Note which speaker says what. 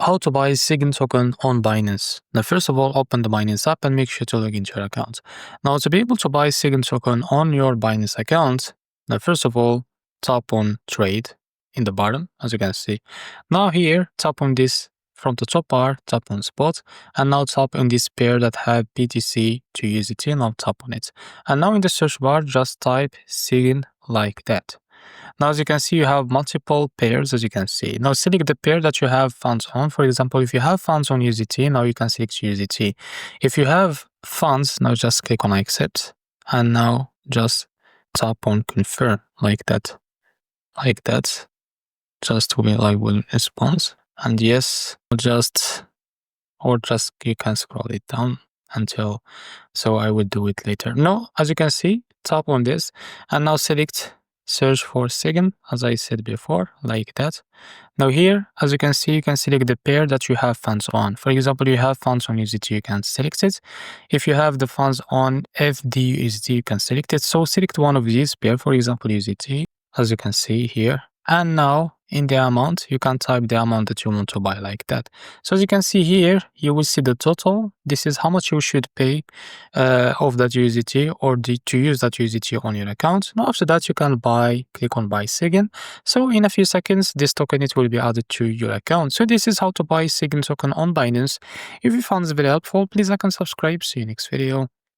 Speaker 1: how to buy SIGN token on Binance. Now, first of all, open the Binance app and make sure to log into your account. Now, to be able to buy SIGN token on your Binance account, now, first of all, tap on trade in the bottom, as you can see. Now here, tap on this from the top bar, tap on spot, and now tap on this pair that have BTC to USDT, now tap on it. And now in the search bar, just type SIGN like that. Now, as you can see, you have multiple pairs, as you can see. Now, select the pair that you have funds on. For example, if you have funds on USDT, now you can select USDT. If you have funds, now just click on accept. And now just tap on confirm like that. Like that. Just will respond. And yes, or just you can scroll it down until, so I will do it later. No, as you can see, tap on this and now select search for SIGN, as I said before, like that. Now here, as you can see, you can select the pair that you have funds on. For example, you have funds on USDT, you can select it. If you have the funds on FDUSD, you can select it. So select one of these pair, for example, USDT, as you can see here. And now in the amount, you can type the amount that you want to buy like that. So as you can see here, you will see the total. This is how much you should pay of that USDT or to use that USDT on your account. Now after that, you can click on buy SIGN. So in a few seconds, this token, it will be added to your account. So this is how to buy SIGN token on Binance. If you found this very helpful, please like and subscribe. See you next video.